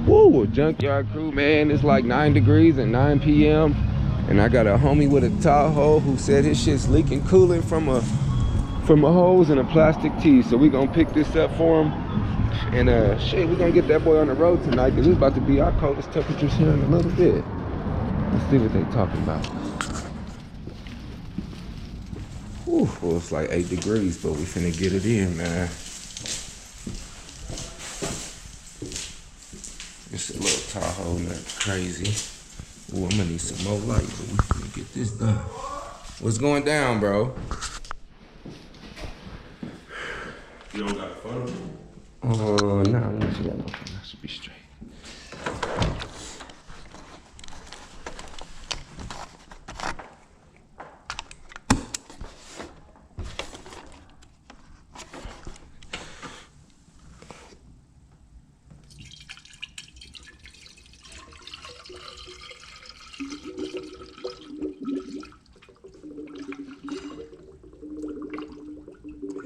Woo, junkyard crew, man. It's like 9 degrees at 9 p.m. And I got a homie with a Tahoe who said his shit's leaking coolant from a hose and a plastic tee. So we gonna pick this up for him. And shit, we gonna get that boy on the road tonight because it's about to be our coldest temperatures here in a little bit. Let's see what they talking about. Whew, well, it's like 8 degrees, but we finna get it in, man. It's a little Tahoe, not crazy. Ooh, I'm gonna need some more light, but we finna get this done. What's going down, bro? You don't got a phone? Nah, I don't got no phone. I should be straight.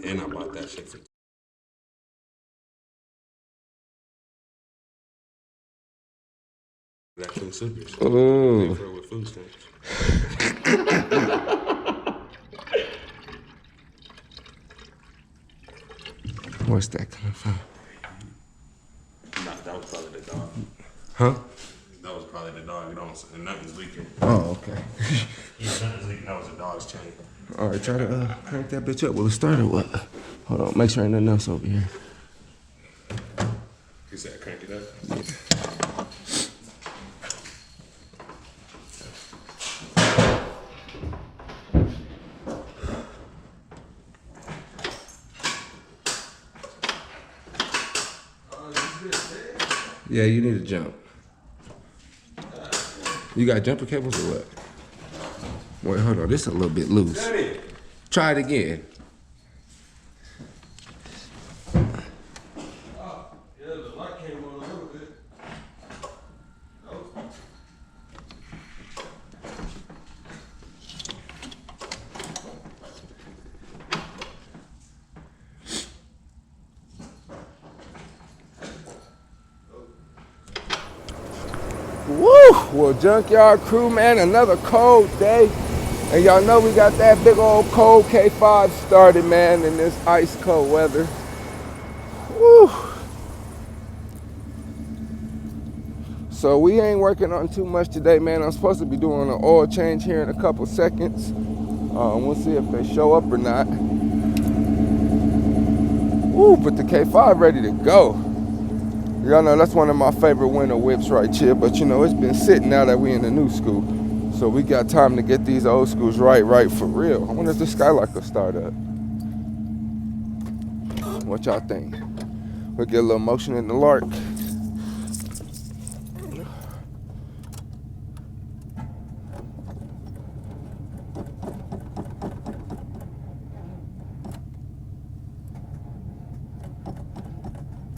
And I bought that shit for that food slippers. Ooh. For with food stamps. Where's that coming from? Nah, that was probably the dog. Huh? That was probably the dog. Nothing's leaking. Oh, okay. Yeah, nothing's leaking. That was a dog's chain. All right, try to crank that bitch up. Will it start or what? Hold on, make sure ain't nothing else over here. You said crank it up? Yeah. Yeah, you need to jump. You got jumper cables or what? Wait, hold on. This is a little bit loose. Daddy. Try it again. Yeah, the light came on a little bit. Woo! Well, junkyard crew, man, another cold day. And y'all know we got that big old cold K5 started, man, in this ice cold weather. Woo! So we ain't working on too much today, man. I'm supposed to be doing an oil change here in a couple seconds. We'll see if they show up or not. Woo, but the K5 ready to go. Y'all know that's one of my favorite winter whips right here, but you know, it's been sitting now that we in the new school. So we got time to get these old schools right for real. I wonder if the skylight will start up. What y'all think? We'll get a little motion in the lark.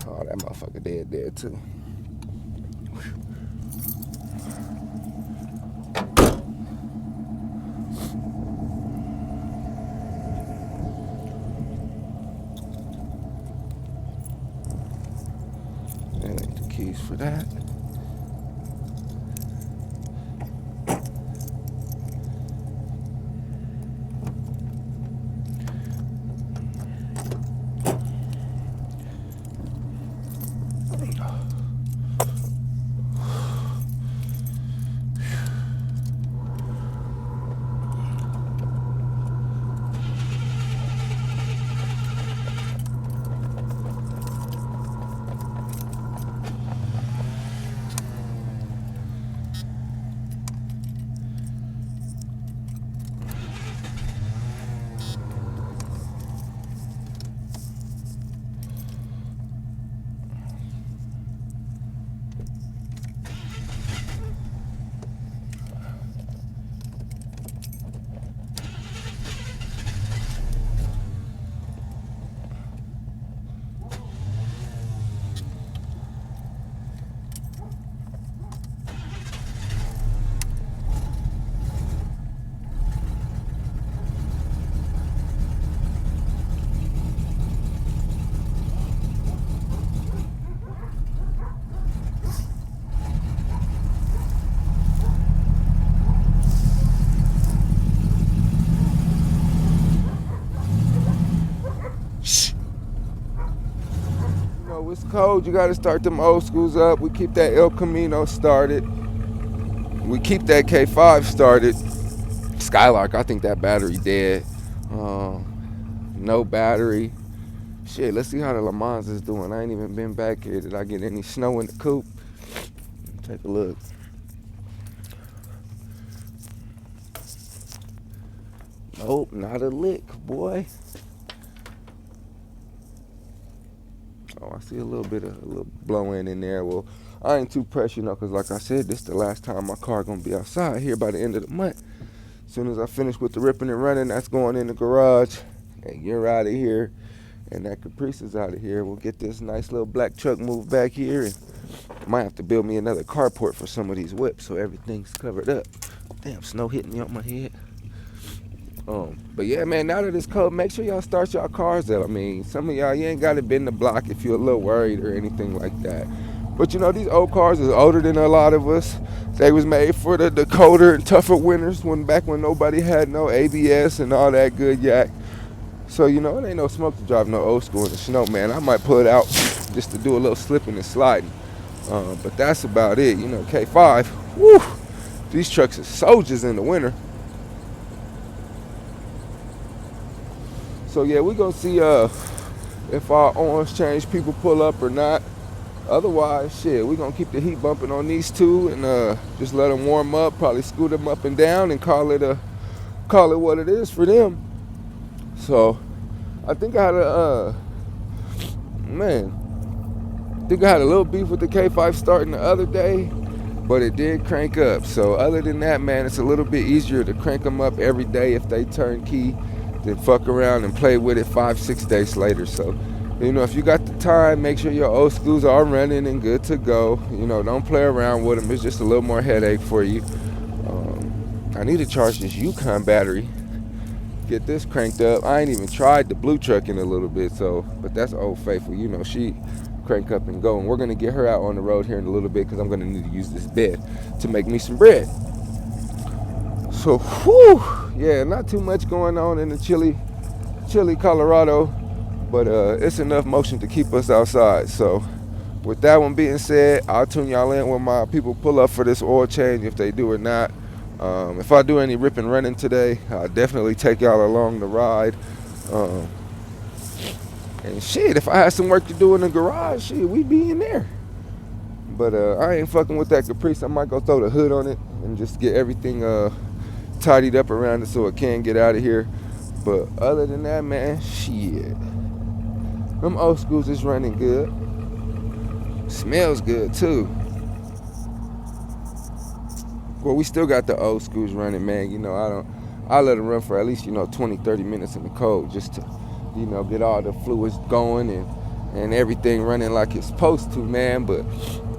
Oh, that motherfucker dead too. That ain't the keys for that. cold, you gotta start them old schools up. We keep that El Camino started. We keep that K5 started. Skylark, I think that battery dead. No battery. Shit, let's see how the Le Mans is doing. I ain't even been back here. Did I get any snow in the coupe? Take a look. Nope, not a lick, boy. Oh, I see a little blowing in there. Well, I ain't too pressed, because like I said, this is the last time my car gonna be outside here by the end of the month. As soon as I finish with the ripping and running, that's going in the garage. And you're out of here. And that Caprice is out of here. We'll get this nice little black truck moved back here. And I might have to build me another carport for some of these whips so everything's covered up. Damn, snow hitting me on my head. But yeah, man, now that it's cold, make sure y'all start y'all cars up. I mean, some of y'all, you ain't got to bend the block if you're a little worried or anything like that. But these old cars is older than a lot of us. They was made for the colder and tougher winters back when nobody had no ABS and all that good yak. So, it ain't no smoke to drive no old school in the snow, man. I might pull it out just to do a little slipping and sliding. But that's about it. K5, whew, these trucks are soldiers in the winter. So, yeah, we're going to see if our orange change people pull up or not. Otherwise, shit, we're going to keep the heat bumping on these two and just let them warm up, probably scoot them up and down and call it what it is for them. So, I think I had a little beef with the K5 starting the other day, but it did crank up. So, other than that, man, it's a little bit easier to crank them up every day if they turn key than fuck around and play with it 5-6 days later. So, if you got the time, make sure your old schools are running and good to go. Don't play around with them. It's just a little more headache for you. I need to charge this Yukon battery. Get this cranked up. I ain't even tried the blue truck in a little bit, but that's Old Faithful. She crank up and go. And we're going to get her out on the road here in a little bit because I'm going to need to use this bed to make me some bread. So, whew, yeah, not too much going on in the chilly Colorado, but it's enough motion to keep us outside. So, with that one being said, I'll tune y'all in when my people pull up for this oil change, if they do or not. If I do any rip and running today, I'll definitely take y'all along the ride. And shit, if I had some work to do in the garage, shit, we be in there. But I ain't fucking with that Caprice. I might go throw the hood on it and just get everything tidied up around it so it can get out of here. But other than that, man, shit. Them old schools is running good. Smells good too. Well, we still got the old schools running, man. I let them run for at least, 20-30 minutes in the cold just to, get all the fluids going and everything running like it's supposed to, man. But,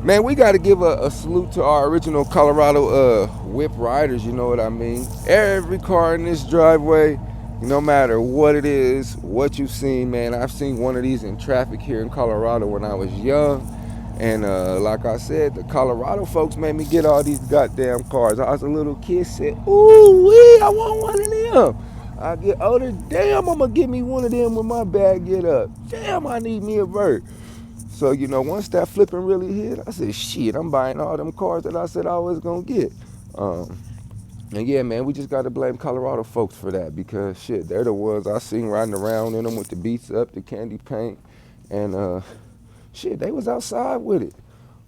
man, we got to give a salute to our original Colorado whip riders, you know what I mean? Every car in this driveway, no matter what it is, what you've seen, man. I've seen one of these in traffic here in Colorado when I was young. And like I said, the Colorado folks made me get all these goddamn cars. I was a little kid, said, ooh, wee, I want one of them. I get older, damn, I'm going to get me one of them when my bag get up. Damn, I need me a vert. So, once that flipping really hit, I said, shit, I'm buying all them cars that I said I was going to get. And yeah, man, we just got to blame Colorado folks for that because, shit, they're the ones I seen riding around in them with the beats up, the candy paint, and shit, they was outside with it.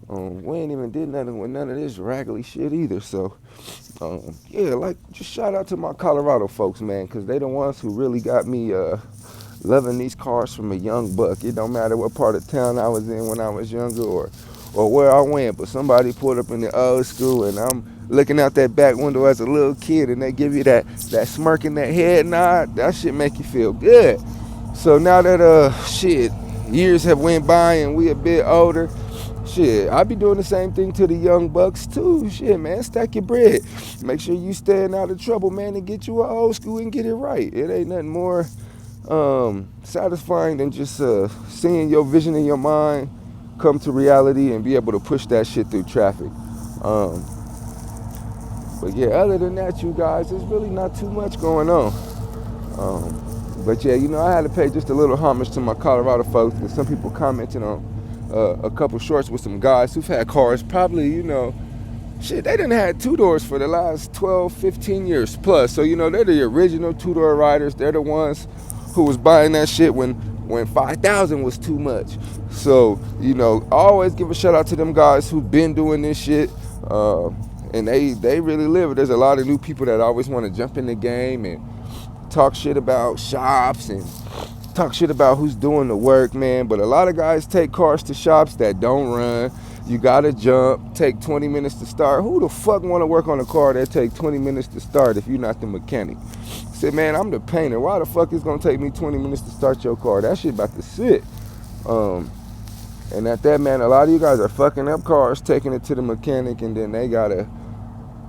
We ain't even did nothing with none of this raggedy shit either. So, yeah, just shout out to my Colorado folks, man, because they the ones who really got me loving these cars from a young buck. It don't matter what part of town I was in when I was younger or where I went, but somebody pulled up in the old school and I'm looking out that back window as a little kid and they give you that smirk in that head nod. That shit make you feel good. So now that, shit, years have went by and we a bit older, shit, I be doing the same thing to the young bucks too. Shit, man, stack your bread. Make sure you staying out of trouble, man, and get you an old school and get it right. It ain't nothing more satisfying than just seeing your vision in your mind come to reality and be able to push that shit through traffic. But yeah, other than that, you guys, there's really not too much going on. But yeah, I had to pay just a little homage to my Colorado folks because some people commented on a couple shorts with some guys who've had cars probably, you know, shit, they done had two doors for the last 12, 15 years plus. So, you know, they're the original two-door riders. They're the ones who was buying that shit when 5,000 was too much. So, you know, I always give a shout out to them guys who've been doing this shit. And they really live it. There's a lot of new people that always want to jump in the game and talk shit about shops and talk shit about who's doing the work, man. But a lot of guys take cars to shops that don't run. You gotta jump, take 20 minutes to start. Who the fuck wanna work on a car that take 20 minutes to start if you're not the mechanic? I said, man, I'm the painter. Why the fuck is gonna take me 20 minutes to start your car? That shit about to sit. And at that, man, a lot of you guys are fucking up cars, taking it to the mechanic, and then they gotta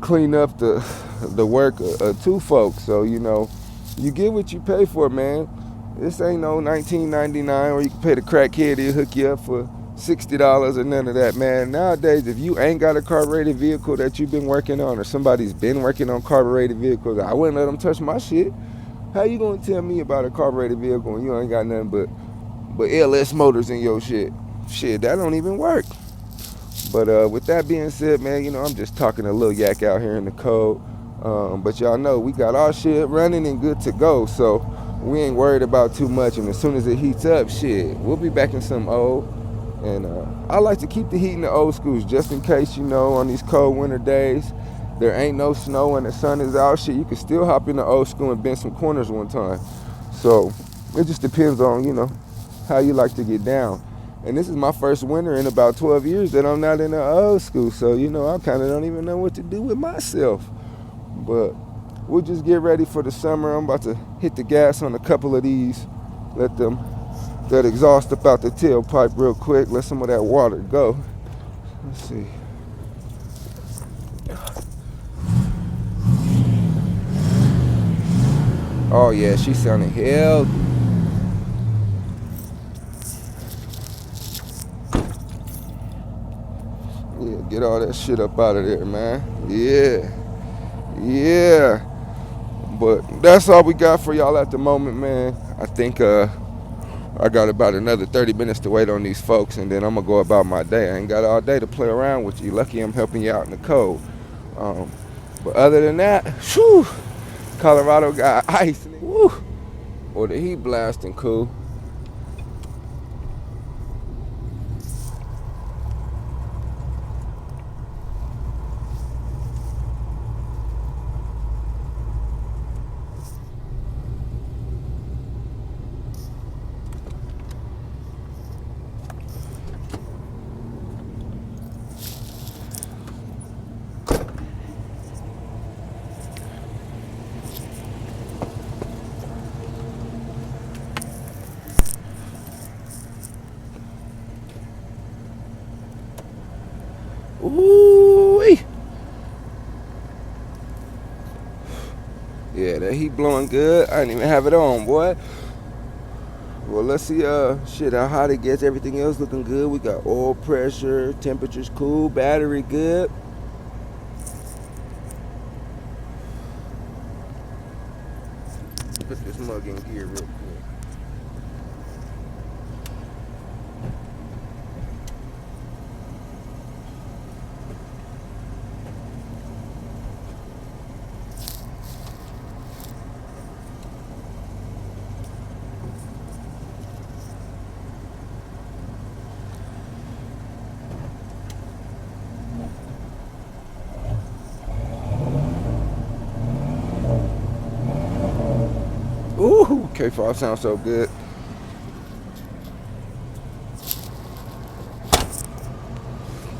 clean up the work of two folks. So, you know, you get what you pay for, man. This ain't no 1999 where you can pay the crackhead to hook you up for $60 or none of that, man. Nowadays, if you ain't got a carbureted vehicle that you've been working on, or somebody's been working on carbureted vehicles, I wouldn't let them touch my shit. How you gonna tell me about a carbureted vehicle when you ain't got nothing but LS motors in your shit? Shit, that don't even work. But with that being said, man, you know, I'm just talking a little yak out here in the cold. But y'all know we got our shit running and good to go, so we ain't worried about too much. And as soon as it heats up, shit, we'll be back in some old. And I like to keep the heat in the old schools just in case, you know, on these cold winter days, there ain't no snow and the sun is out. Shit, you can still hop in the old school and bend some corners one time. So it just depends on, you know, how you like to get down. And this is my first winter in about 12 years that I'm not in the old school. So, you know, I kind of don't even know what to do with myself. But we'll just get ready for the summer. I'm about to hit the gas on a couple of these. Let that exhaust up out the tailpipe real quick. Let some of that water go. Let's see. Oh yeah, she sounding healthy. Yeah, get all that shit up out of there, man. Yeah. But that's all we got for y'all at the moment, man. I think I got about another 30 minutes to wait on these folks, and then I'm gonna go about my day. I ain't got all day to play around with you. Lucky I'm helping you out in the cold. But other than that, whew, Colorado got ice. Woo. Or the heat blasting cool. Ooh-wee. Yeah, that heat blowing good. I didn't even have it on, boy. Well, let's see shit, how hot it gets. Everything else looking good. We got oil pressure, temperature's cool, battery good. Put this mug in gear real quick. Ooh, K5 sounds so good.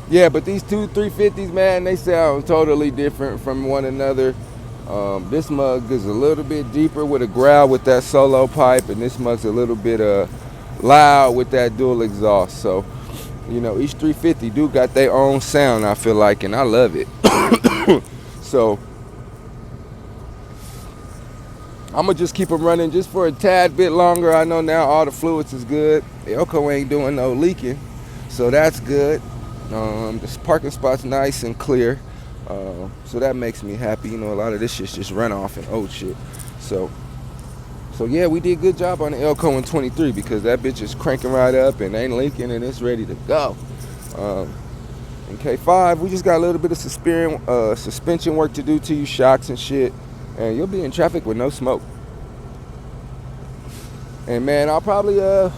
Yeah, but these two 350s, man, they sound totally different from one another. This mug is a little bit deeper with a growl with that solo pipe, and this mug's a little bit loud with that dual exhaust. So, you know, each 350 do got their own sound, I feel like, and I love it. So I'm gonna just keep them running just for a tad bit longer. I know now all the fluids is good. The Elko ain't doing no leaking, so that's good. This parking spot's nice and clear, so that makes me happy. You know, a lot of this shit's just runoff and old shit. So So yeah, we did a good job on the Elko in 23 because that bitch is cranking right up and ain't leaking and it's ready to go. In K5, we just got a little bit of suspension work to do to you, shocks and shit, and you'll be in traffic with no smoke. And man, I'll probably I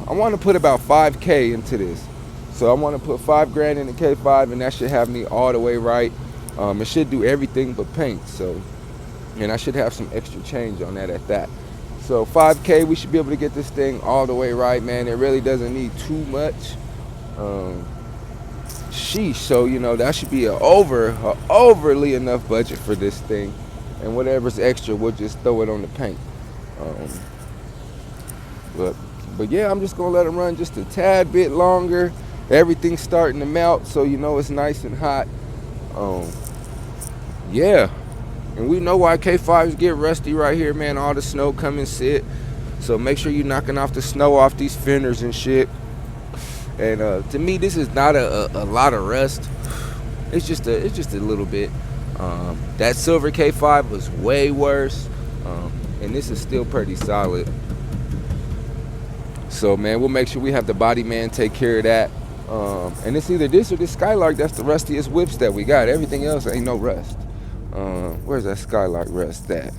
want to put about 5K into this. So I want to put 5 grand in the K5, and that should have me all the way right. It should do everything but paint. So, and I should have some extra change on that at that. So 5K, we should be able to get this thing all the way right, man. It really doesn't need too much. Sheesh. So you know that should be a overly enough budget for this thing, and whatever's extra, we'll just throw it on the paint. But yeah, I'm just gonna let it run just a tad bit longer. Everything's starting to melt, so you know it's nice and hot. Yeah, and we know why K5s get rusty right here, man. All the snow come and sit, so make sure you're knocking off the snow off these fenders and shit. And to me, this is not a lot of rust. It's just a little bit. That silver K5 was way worse, and this is still pretty solid. So man, we'll make sure we have the body man take care of that. And it's either this or this Skylark that's the rustiest whips that we got. Everything else ain't no rust. Where's that Skylark rust at?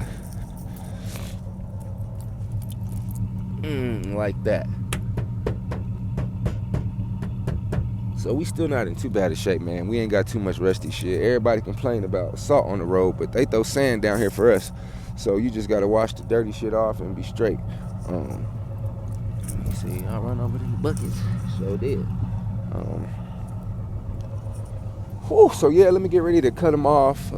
Like that. So we still not in too bad a shape, man. We ain't got too much rusty shit. Everybody complain about salt on the road, but they throw sand down here for us. So you just gotta wash the dirty shit off and be straight. Let me see, I'll run over these buckets. So did. So yeah, let me get ready to cut them off.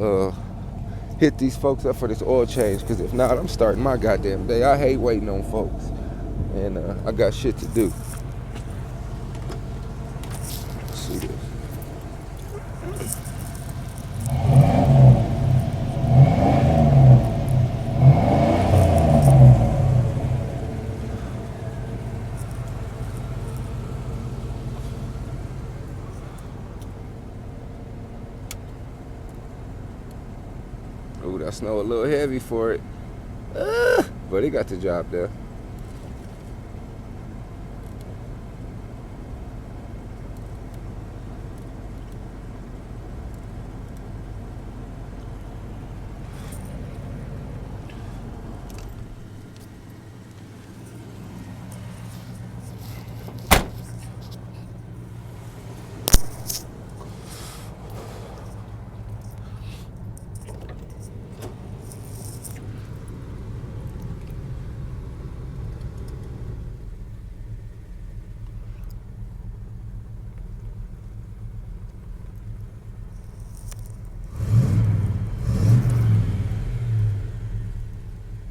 Hit these folks up for this oil change, because if not, I'm starting my goddamn day. I hate waiting on folks, and I got shit to do. Let's see this. Ooh, that snow a little heavy for it. But it got the job done.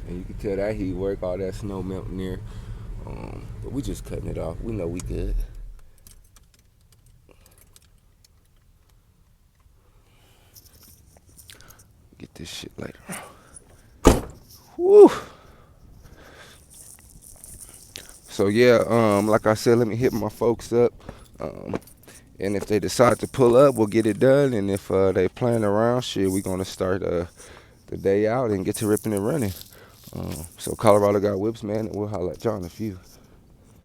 And you can tell that heat work, all that snow melting there. But we just cutting it off. We know we good. Get this shit later. Woo. So yeah, like I said, let me hit my folks up. And if they decide to pull up, we'll get it done. And if they playing around, shit, we're gonna start the day out and get to ripping and running. So Colorado got whips, man, and we'll holler at y'all in a few.